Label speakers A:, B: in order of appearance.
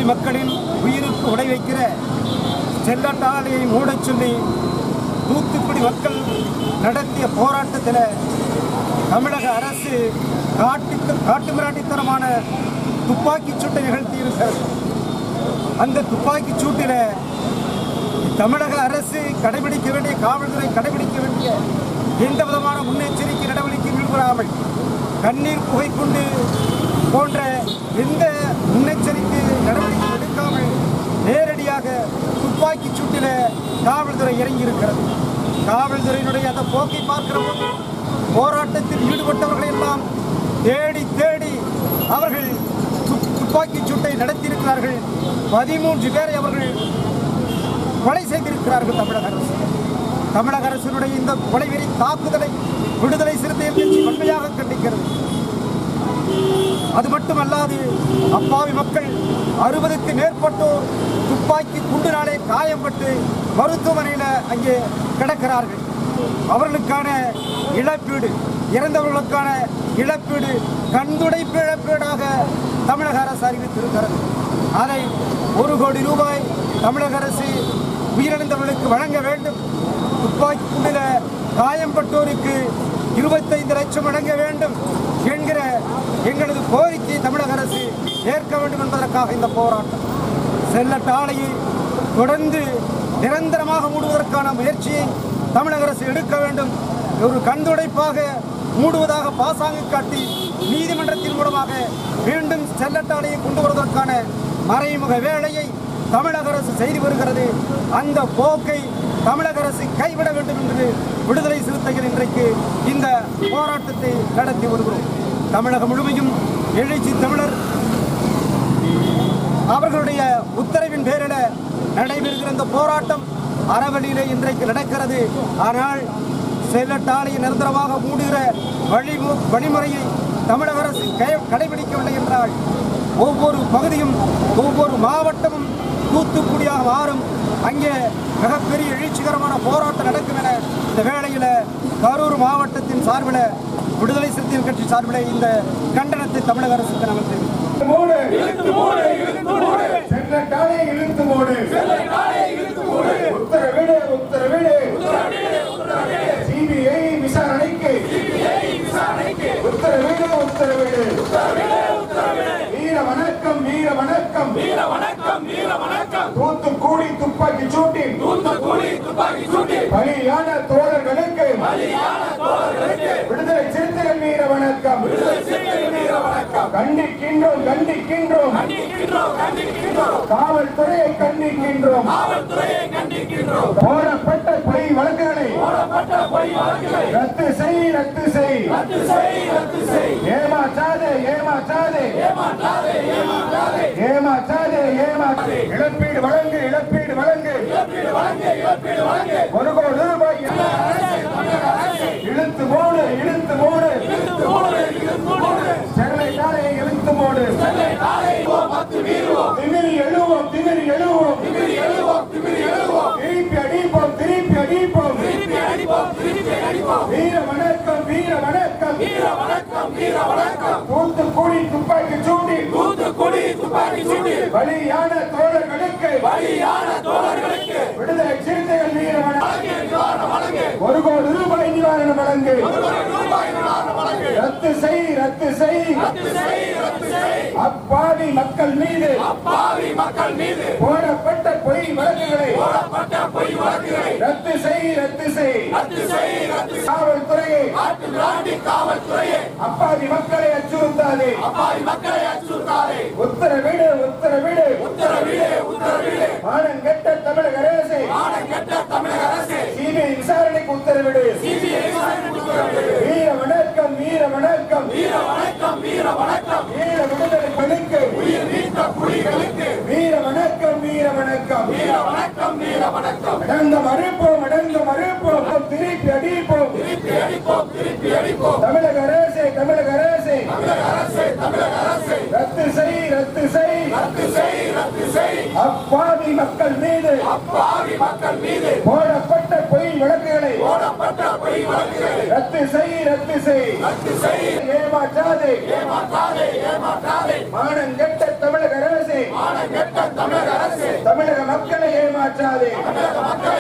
A: மக்களின் உயிருக்கு உடை வைக்கிற ஸ்டெர்லைட் ஆலையை மூடச் சொல்லி தூத்துக்குடி மக்கள் நடத்திய போராட்டத்தில் தமிழக அரசு காட்டுமிராண்டித்தனமான துப்பாக்கிச் சூட்டை நிகழ்த்தியிருக்கிறது. அந்த துப்பாக்கிச் சூட்டில் தமிழக அரசு கடைபிடிக்க வேண்டிய, காவல்துறை கடைபிடிக்க வேண்டிய எந்த விதமான முன்னெச்சரிக்கை நடவடிக்கை ஈடுபடாமல் கண்ணீர் புகை கொண்டு போன்ற எந்த முன்னெச்சரிக்கை நடவடிக்கை எடுக்காமல் நேரடியாக துப்பாக்கிச் சூட்டில் காவல்துறை இறங்கியிருக்கிறது. காவல்துறையினுடைய அந்த போக்கை பார்க்கிற போது போராட்டத்தில் ஈடுபட்டவர்களை எல்லாம் தேடி தேடி அவர்கள் துப்பாக்கிச் சூட்டை நடத்தியிருக்கிறார்கள். 13 பேரை அவர்கள் கொலை செய்திருக்கிறார்கள். தமிழக அரசினுடைய இந்த கொலைவெறி தாக்குதலை விடுதலை சிறுத்தைகள் கட்சி வன்மையாக கண்டிக்கிறது. அது மட்டுமல்லாது அப்பாவி மக்கள் 60க்கு மேற்பட்டோர் துப்பாக்கி குண்டினாலே காயப்பட்டு மருத்துவமனையில் அங்கே கிடக்கிறார்கள். அவர்களுக்கான இழப்பீடு, இறந்தவர்களுக்கான இழப்பீடு கண்துடைப்பு இழப்பீடாக தமிழக அரசு அறிவித்திருக்கிறது. அதை 1 கோடி ரூபாய் தமிழக அரசு உயிரிழந்தவர்களுக்கு வழங்க வேண்டும். துப்பாக்கி குண்டில காயம்பட்டோருக்கு 25 லட்சம் வழங்க வேண்டும் என்கிற எங்களது கோரிக்கையை தமிழக அரசு ஏற்க வேண்டும் என்பதற்காக இந்த போராட்டம். ஸ்டெர்லைட் ஆலையை தொடர்ந்து நிரந்தரமாக மூடுவதற்கான முயற்சியை தமிழக அரசு எடுக்க வேண்டும். ஒரு கண்துடைப்பாக மூடுவதாக பாசாங்கு காட்டி நீதிமன்றத்தின் மூலமாக மீண்டும் ஸ்டெர்லைட் ஆலையை கொண்டு வருவதற்கான மறைமுக வேலையை தமிழக அரசு செய்து வருகிறது. அந்த போக்கை தமிழக அரசு கைவிட வேண்டும் என்று விடுதலை சிறுத்தைகள் இன்றைக்கு இந்த போராட்டத்தை நடத்தி வருகிறோம். தமிழகம் முழுமையும் எழுச்சி தமிழர் அவர்களுடைய உத்தரவின் பேரில் நடைபெறுகிற இந்த போராட்டம் அறவழியிலே இன்றைக்கு நடக்கிறது. ஆனால் ஸ்டெர்லைட் ஆலையை நிரந்தரமாக மூடுகிற வழிமுறையை தமிழக அரசு கடைபிடிக்கவில்லை என்றால் ஒவ்வொரு பகுதியும், ஒவ்வொரு மாவட்டமும் தூத்துக்குடியாக மாறும். அங்கே மிகப்பெரிய எழுச்சிகரமான போராட்டம் நடக்கும் என இந்த வேளையில் கரூர் மாவட்டத்தின் சார்பில், விடுதலை சிறுத்தைகள் கட்சி சார்பில் இந்த கண்டனத்தை தமிழக அரசுக்கு நாங்கள் தெரிவிக்கிறோம்.
B: சிபிஐ விசாரணைக்கு உத்தரவிடு. வீர வணக்கம், வீர வணக்கம், வீர வணக்கம், வீர வணக்கம். தூத்துக்குடி துப்பாக்கி சூட்டில் பலியான தோழர்களுக்கு விடுதலை சிறுத்தைகள் வீர வணக்கம். கண்டிக்கின்றோம், கண்டிக்கின்றோம், காவல்துறையை கண்டிக்கின்றோம். போடப்பட்ட பொய் வழக்குகளை ரத்து செய், ரத்து செய். ஏமாற்றாதே, ஏமாற்றாதே, ஏமாற்றாதே, ஏமாற்றாதே. இழப்பீடு வழங்கு, இழப்பீடு வழங்கு. 1 கோடி ரூபாய் இழுத்து மூடு, இழுத்து மூடு. ஸ்டெர்லைட் ஆலையை இழுத்து மூடு. திமிரி எழுவோம், திமிரி எழுவோம். திருப்பி அடிப்போம், திருப்பி அடிப்போம். வீர வணக்கம், வீர வணக்கம், வீர வணக்கம், வீர வணக்கம். தூத்துக்குடி துப்பாக்கி சூட்டில் பலியான தோழர்களுக்கு விடுதலை சிறுத்தைகள் வீர வணக்கம். 1 கோடி ரூபாய் நிவாரணம் வழங்கு. ரத்து செய், ரத்து செய். அப்பாவி மக்கள் மீது போடப்பட்ட பொய் வழக்குகளை ரத்து செய், ரத்து செய். காவல்துறையை அப்பாவி மக்களை அச்சுறுத்தாதே. உத்தரவிடு, உத்தரவிடு. மானங்கெட்ட தமிழக அரசே, சிபிஐ விசாரணைக்கு உத்தரவிடு. வீர வணக்கம், வீர வணக்கம், வீர விடுதலை பணிக்கு வீர வணக்கம், வீர வணக்கம். அடங்க மறுப்போம், அடங்க மறுப்போம். திருப்பி அடிப்போம். தமிழக அரசே, தமிழக அரசே, ரத்து செய், ரத்து செய். அப்பாவி மக்கள் மீது போடப்பட்ட பொய் வழக்குகளை ரத்து செய் ஏமாற்றாதே மானங்கெட்ட தமிழக அரசே தமிழக மக்களை ஏமாற்றாதே